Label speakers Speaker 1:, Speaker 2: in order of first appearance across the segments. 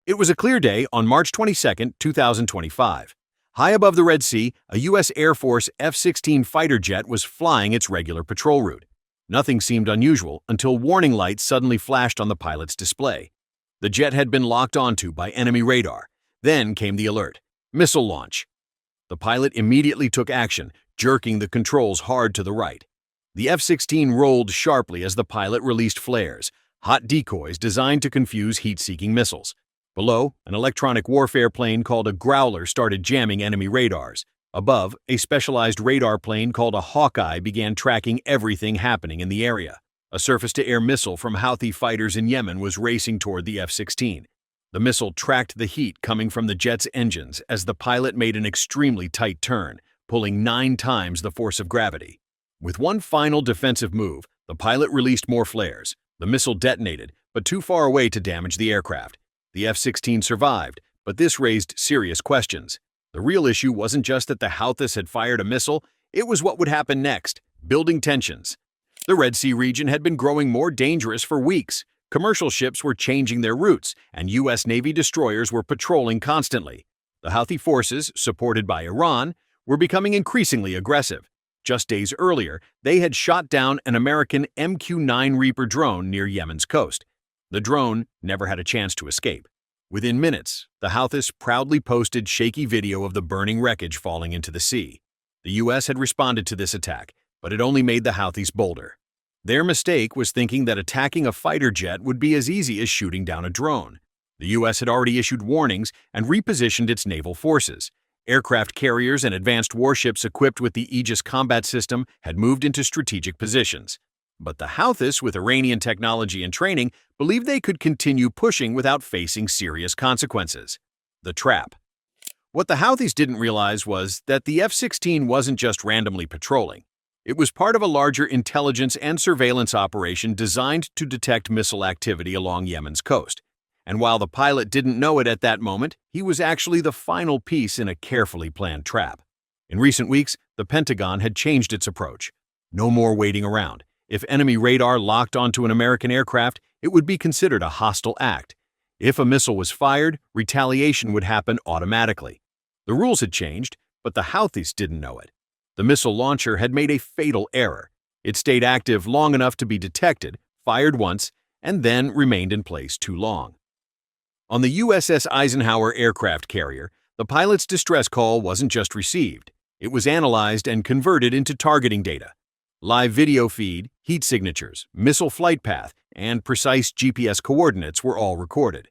Speaker 1: It was a clear day on March 22, 2025. High above the Red Sea, a U.S. Air Force F-16 fighter jet was flying its regular patrol route. Nothing seemed unusual until warning lights suddenly flashed on the pilot's display. The jet had been locked onto by enemy radar. Then came the alert: missile launch. The pilot immediately took action, jerking the controls hard to the right. The F-16 rolled sharply as the pilot released flares, hot decoys designed to confuse heat-seeking missiles. Below, an electronic warfare plane called a Growler started jamming enemy radars. Above, a specialized radar plane called a Hawkeye began tracking everything happening in the area. A surface-to-air missile from Houthi fighters in Yemen was racing toward the F-16. The missile tracked the heat coming from the jet's engines as the pilot made an extremely tight turn, pulling 9 times the force of gravity. With one final defensive move, the pilot released more flares. The missile detonated, but too far away to damage the aircraft. The F-16 survived, but this raised serious questions. The real issue wasn't just that the Houthis had fired a missile, it was what would happen next, building tensions. The Red Sea region had been growing more dangerous for weeks. Commercial ships were changing their routes, and U.S. Navy destroyers were patrolling constantly. The Houthi forces, supported by Iran, were becoming increasingly aggressive. Just days earlier, they had shot down an American MQ-9 Reaper drone near Yemen's coast. The drone never had a chance to escape. Within minutes, the Houthis proudly posted shaky video of the burning wreckage falling into the sea. The U.S. had responded to this attack, but it only made the Houthis bolder. Their mistake was thinking that attacking a fighter jet would be as easy as shooting down a drone. The U.S. had already issued warnings and repositioned its naval forces. Aircraft carriers and advanced warships equipped with the Aegis combat system had moved into strategic positions. But the Houthis, with Iranian technology and training, believed they could continue pushing without facing serious consequences. The trap. What the Houthis didn't realize was that the F-16 wasn't just randomly patrolling. It was part of a larger intelligence and surveillance operation designed to detect missile activity along Yemen's coast. And while the pilot didn't know it at that moment, he was actually the final piece in a carefully planned trap. In recent weeks, the Pentagon had changed its approach. No more waiting around. If enemy radar locked onto an American aircraft, it would be considered a hostile act. If a missile was fired, retaliation would happen automatically. The rules had changed, but the Houthis didn't know it. The missile launcher had made a fatal error. It stayed active long enough to be detected, fired once, and then remained in place too long. On the USS Eisenhower aircraft carrier, the pilot's distress call wasn't just received. It was analyzed and converted into targeting data. Live video feed, heat signatures, missile flight path, and precise GPS coordinates were all recorded.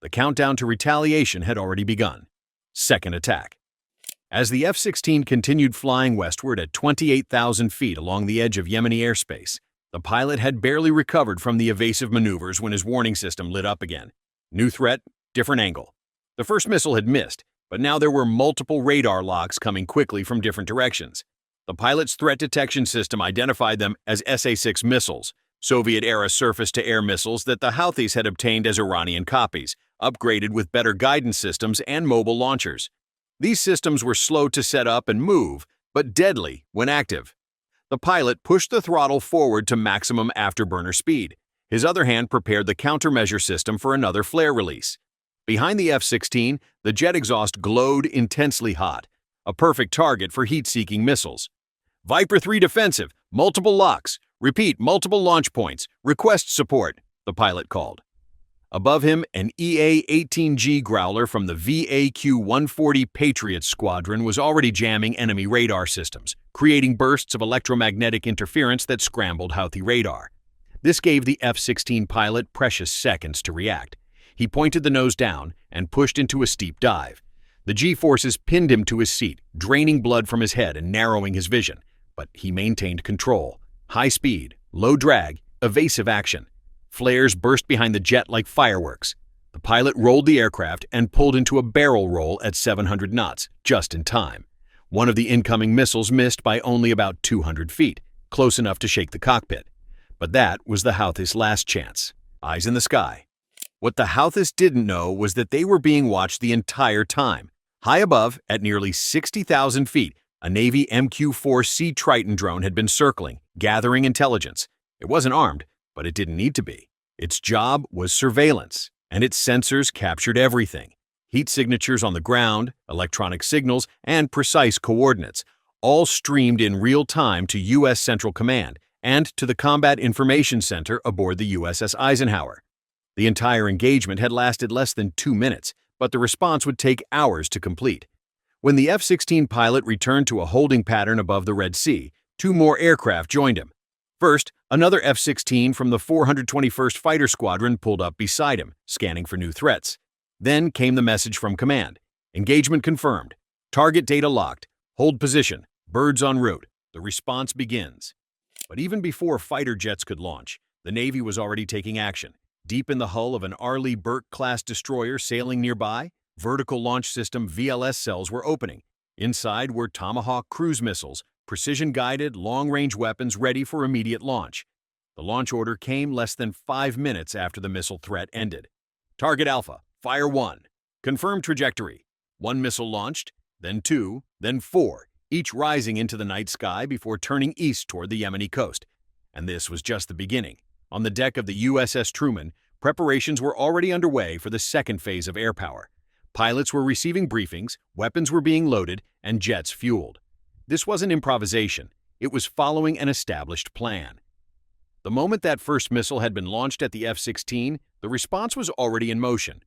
Speaker 1: The countdown to retaliation had already begun. Second attack. As the F-16 continued flying westward at 28,000 feet along the edge of Yemeni airspace, the pilot had barely recovered from the evasive maneuvers when his warning system lit up again. New threat, different angle. The first missile had missed, but now there were multiple radar locks coming quickly from different directions. The pilot's threat detection system identified them as SA-6 missiles, Soviet-era surface-to-air missiles that the Houthis had obtained as Iranian copies, upgraded with better guidance systems and mobile launchers. These systems were slow to set up and move, but deadly when active. The pilot pushed the throttle forward to maximum afterburner speed. His other hand prepared the countermeasure system for another flare release. Behind the F-16, the jet exhaust glowed intensely hot, a perfect target for heat-seeking missiles. Viper 3 defensive, multiple locks, repeat multiple launch points, request support, the pilot called. Above him, an EA-18G Growler from the VAQ-140 Patriot Squadron was already jamming enemy radar systems, creating bursts of electromagnetic interference that scrambled Houthi radar. This gave the F-16 pilot precious seconds to react. He pointed the nose down and pushed into a steep dive. The G-forces pinned him to his seat, draining blood from his head and narrowing his vision. But he maintained control. High speed, low drag, evasive action. Flares burst behind the jet like fireworks. The pilot rolled the aircraft and pulled into a barrel roll at 700 knots, just in time. One of the incoming missiles missed by only about 200 feet, close enough to shake the cockpit. But that was the Houthis' last chance. Eyes in the sky. What the Houthis didn't know was that they were being watched the entire time. High above, at nearly 60,000 feet, a Navy MQ-4 Sea Triton drone had been circling, gathering intelligence. It wasn't armed, but it didn't need to be. Its job was surveillance. and its sensors captured everything: heat signatures on the ground, electronic signals, and precise coordinates, all streamed in real time to U.S. Central Command and to the Combat Information Center aboard the USS Eisenhower. The entire engagement had lasted less than 2 minutes, but the response would take hours to complete. When the F-16 pilot returned to a holding pattern above the Red Sea, 2 more aircraft joined him. First, another F-16 from the 421st Fighter Squadron pulled up beside him, scanning for new threats. Then came the message from command: engagement confirmed. Target data locked. Hold position. Birds en route. The response begins. But even before fighter jets could launch, the Navy was already taking action. Deep in the hull of an Arleigh Burke-class destroyer sailing nearby, vertical launch system VLS cells were opening. Inside were Tomahawk cruise missiles, precision-guided, long-range weapons ready for immediate launch. The launch order came less than 5 minutes after the missile threat ended. Target Alpha, fire 1. Confirmed trajectory. 1 missile launched, then 2, then 4, each rising into the night sky before turning east toward the Yemeni coast. And this was just the beginning. On the deck of the USS Truman, preparations were already underway for the second phase of air power. Pilots were receiving briefings, weapons were being loaded, and jets fueled. This wasn't improvisation. It was following an established plan. The moment that first missile had been launched at the F-16, the response was already in motion.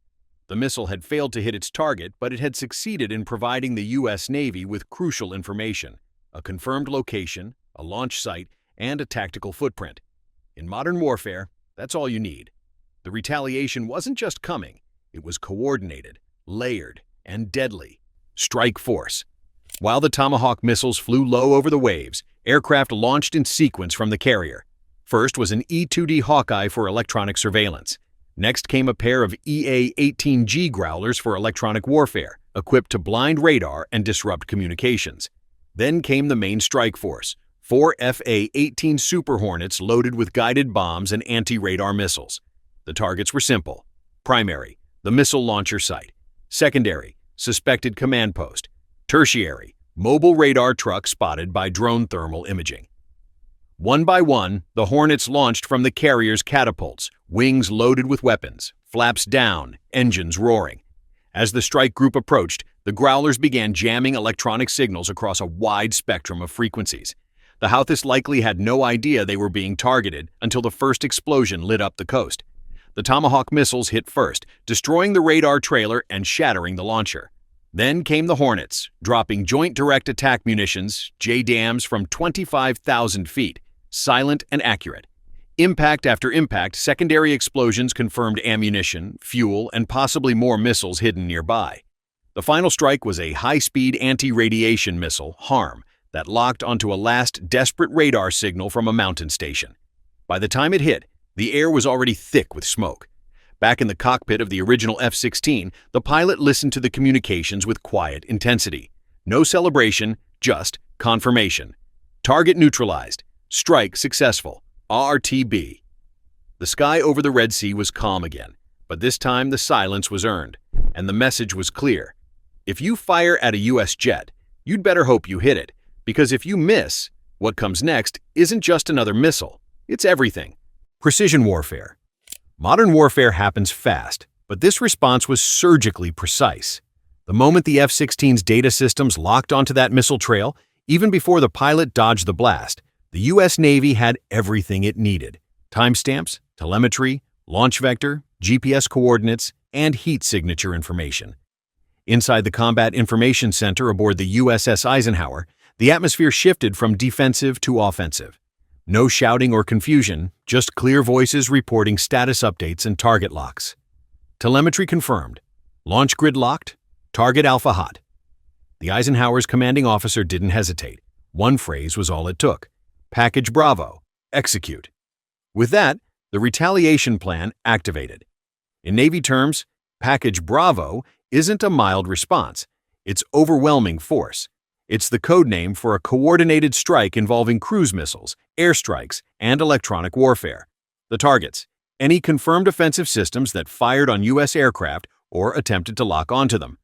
Speaker 1: The missile had failed to hit its target, but it had succeeded in providing the U.S. Navy with crucial information: a confirmed location, a launch site, and a tactical footprint. In modern warfare, that's all you need. The retaliation wasn't just coming, it was coordinated, layered, and deadly. Strike force. While the Tomahawk missiles flew low over the waves, aircraft launched in sequence from the carrier. First was an E-2D Hawkeye for electronic surveillance. Next came a pair of EA-18G Growlers for electronic warfare, equipped to blind radar and disrupt communications. Then came the main strike force: 4 FA-18 Super Hornets loaded with guided bombs and anti-radar missiles. The targets were simple. Primary, the missile launcher site. Secondary, suspected command post. Tertiary, mobile radar truck spotted by drone thermal imaging. One by one, the Hornets launched from the carrier's catapults, wings loaded with weapons, flaps down, engines roaring. As the strike group approached, the Growlers began jamming electronic signals across a wide spectrum of frequencies. The Houthis likely had no idea they were being targeted until the first explosion lit up the coast. The Tomahawk missiles hit first, destroying the radar trailer and shattering the launcher. Then came the Hornets, dropping Joint Direct Attack munitions, JDAMs from 25,000 feet, silent and accurate. Impact after impact, secondary explosions confirmed ammunition, fuel, and possibly more missiles hidden nearby. The final strike was a high-speed anti-radiation missile, HARM, that locked onto a last desperate radar signal from a mountain station. By the time it hit, the air was already thick with smoke. Back in the cockpit of the original F-16, the pilot listened to the communications with quiet intensity. No celebration, just confirmation. Target neutralized. Strike successful. RTB. The sky over the Red Sea was calm again, but this time the silence was earned, and the message was clear. If you fire at a U.S. jet, you'd better hope you hit it, because if you miss, what comes next isn't just another missile, it's everything. Precision warfare. Modern warfare happens fast, but this response was surgically precise. The moment the F-16's data systems locked onto that missile trail, even before the pilot dodged the blast, the U.S. Navy had everything it needed: timestamps, telemetry, launch vector, GPS coordinates, and heat signature information. Inside the Combat Information Center aboard the USS Eisenhower, the atmosphere shifted from defensive to offensive. No shouting or confusion, just clear voices reporting status updates and target locks. Telemetry confirmed. Launch grid locked. Target Alpha hot. The Eisenhower's commanding officer didn't hesitate. One phrase was all it took: Package Bravo. Execute. With that, the retaliation plan activated. In Navy terms, Package Bravo isn't a mild response. It's overwhelming force. It's the code name for a coordinated strike involving cruise missiles, airstrikes, and electronic warfare. The targets: any confirmed offensive systems that fired on U.S. aircraft or attempted to lock onto them.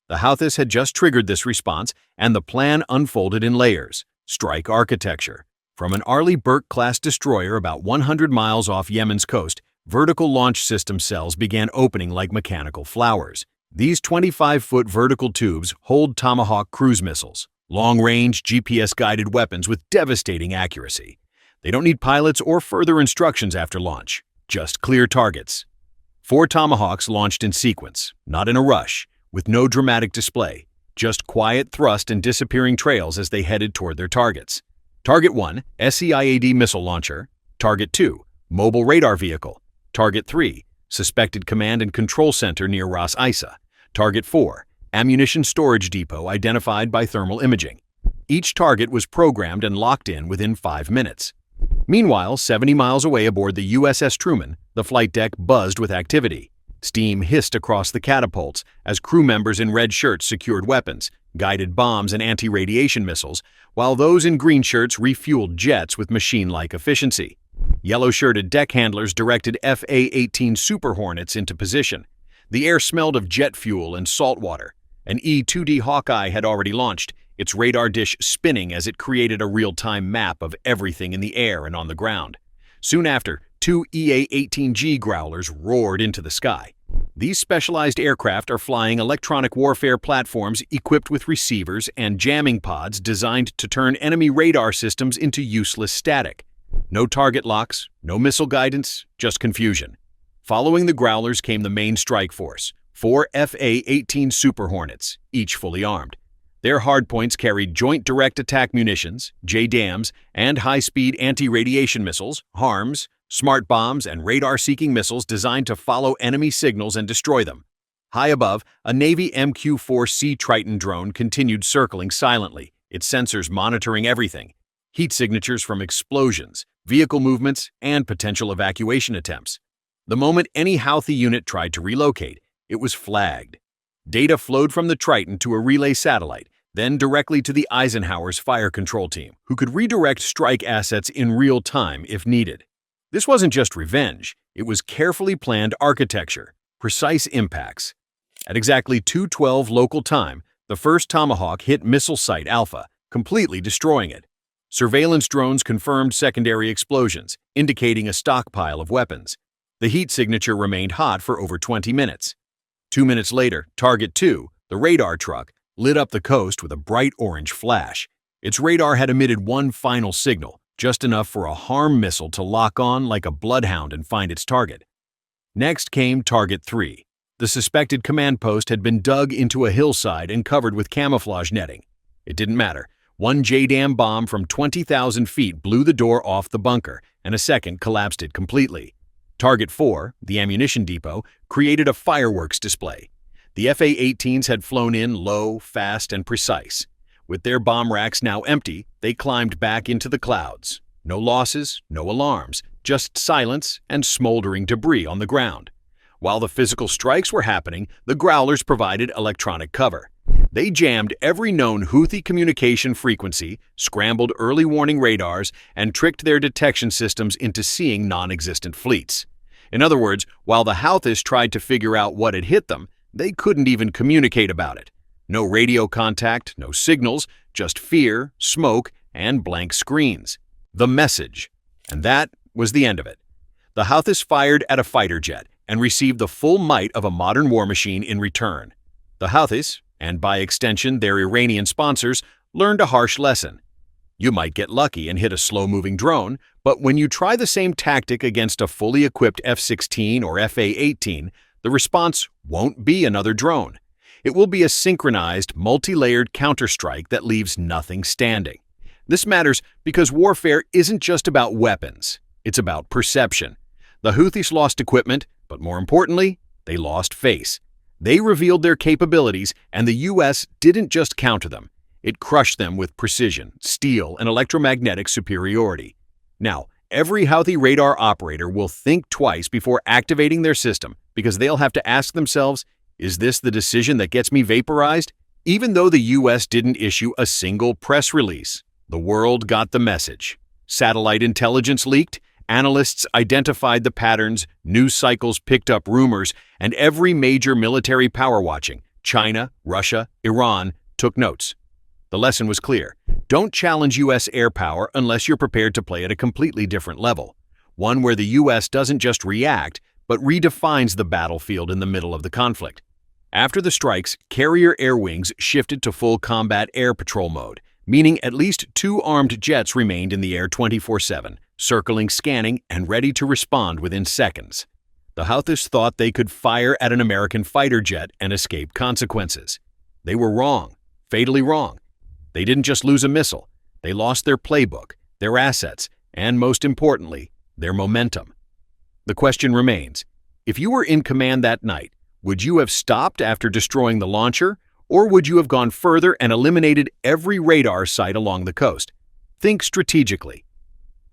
Speaker 1: The Houthis had just triggered this response, and the plan unfolded in layers. Strike architecture. From an Arleigh Burke-class destroyer about 100 miles off Yemen's coast, vertical launch system cells began opening like mechanical flowers. These 25-foot vertical tubes hold Tomahawk cruise missiles, long-range, GPS-guided weapons with devastating accuracy. They don't need pilots or further instructions after launch, just clear targets. 4 Tomahawks launched in sequence, not in a rush, with no dramatic display, just quiet thrust and disappearing trails as they headed toward their targets. Target 1, SEIAD missile launcher. Target 2, mobile radar vehicle. Target 3, suspected command and control center near Ras Isa. Target 4, ammunition storage depot identified by thermal imaging. Each target was programmed and locked in within 5 minutes. Meanwhile, 70 miles away aboard the USS Truman, the flight deck buzzed with activity. Steam hissed across the catapults as crew members in red shirts secured weapons, guided bombs and anti-radiation missiles, while those in green shirts refueled jets with machine-like efficiency. Yellow-shirted deck handlers directed FA-18 Super Hornets into position. The air smelled of jet fuel and salt water. An E-2D Hawkeye had already launched, its radar dish spinning as it created a real-time map of everything in the air and on the ground. Soon after, 2 EA-18G Growlers roared into the sky. These specialized aircraft are flying electronic warfare platforms equipped with receivers and jamming pods designed to turn enemy radar systems into useless static. No target locks, no missile guidance, just confusion. Following the Growlers came the main strike force, 4 FA-18 Super Hornets, each fully armed. Their hardpoints carried Joint Direct Attack Munitions, JDAMs, and high-speed anti-radiation missiles, HARMs, smart bombs, and radar-seeking missiles designed to follow enemy signals and destroy them. High above, a Navy MQ-4C Triton drone continued circling silently, its sensors monitoring everything. Heat signatures from explosions, vehicle movements, and potential evacuation attempts. The moment any Houthi unit tried to relocate, it was flagged. Data flowed from the Triton to a relay satellite, then directly to the Eisenhower's fire control team, who could redirect strike assets in real time if needed. This wasn't just revenge, it was carefully planned architecture, precise impacts. At exactly 2:12 local time, the first Tomahawk hit Missile Site Alpha, completely destroying it. Surveillance drones confirmed secondary explosions, indicating a stockpile of weapons. The heat signature remained hot for over 20 minutes. 2 minutes later, Target 2, the radar truck, lit up the coast with a bright orange flash. Its radar had emitted one final signal, just enough for a HARM missile to lock on like a bloodhound and find its target. Next came Target 3. The suspected command post had been dug into a hillside and covered with camouflage netting. It didn't matter. One JDAM bomb from 20,000 feet blew the door off the bunker, and a second collapsed it completely. Target 4, the ammunition depot, created a fireworks display. The FA-18s had flown in low, fast, and precise. With their bomb racks now empty, they climbed back into the clouds. No losses, no alarms, just silence and smoldering debris on the ground. While the physical strikes were happening, the Growlers provided electronic cover. They jammed every known Houthi communication frequency, scrambled early warning radars, and tricked their detection systems into seeing non-existent fleets. In other words, while the Houthis tried to figure out what had hit them, they couldn't even communicate about it. No radio contact, no signals, just fear, smoke, and blank screens. The message. And that was the end of it. The Houthis fired at a fighter jet and received the full might of a modern war machine in return. The Houthis, and by extension their Iranian sponsors, learned a harsh lesson. You might get lucky and hit a slow-moving drone, but when you try the same tactic against a fully equipped F-16 or FA-18, the response won't be another drone. It will be a synchronized, multi-layered counterstrike that leaves nothing standing. This matters because warfare isn't just about weapons. It's about perception. The Houthis lost equipment, but more importantly, they lost face. They revealed their capabilities, and the U.S. didn't just counter them. It crushed them with precision, steel, and electromagnetic superiority. Now, every Houthi radar operator will think twice before activating their system because they'll have to ask themselves, is this the decision that gets me vaporized? Even though the U.S. didn't issue a single press release, the world got the message. Satellite intelligence leaked, analysts identified the patterns, news cycles picked up rumors, and every major military power watching, China, Russia, Iran, took notes. The lesson was clear. Don't challenge U.S. air power unless you're prepared to play at a completely different level. one where the U.S. doesn't just react, but redefines the battlefield in the middle of the conflict. After the strikes, carrier air wings shifted to full combat air patrol mode, meaning at least 2 armed jets remained in the air 24/7, circling, scanning, and ready to respond within seconds. The Houthis thought they could fire at an American fighter jet and escape consequences. They were wrong, fatally wrong. They didn't just lose a missile, they lost their playbook, their assets, and most importantly, their momentum. The question remains, if you were in command that night, would you have stopped after destroying the launcher, or would you have gone further and eliminated every radar site along the coast? Think strategically.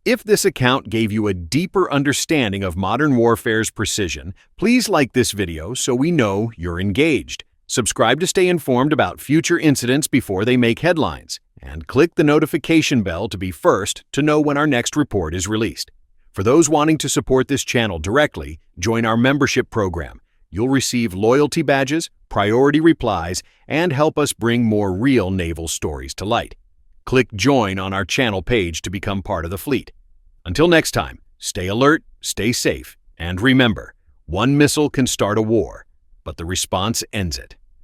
Speaker 1: If this account gave you a deeper understanding of modern warfare's precision, please like this video so we know you're engaged. Subscribe to stay informed about future incidents before they make headlines, and click the notification bell to be first to know when our next report is released. For those wanting to support this channel directly, join our membership program. You'll receive loyalty badges, priority replies, and help us bring more real naval stories to light. Click Join on our channel page to become part of the fleet. Until next time, stay alert, stay safe, and remember, one missile can start a war, but the response ends it.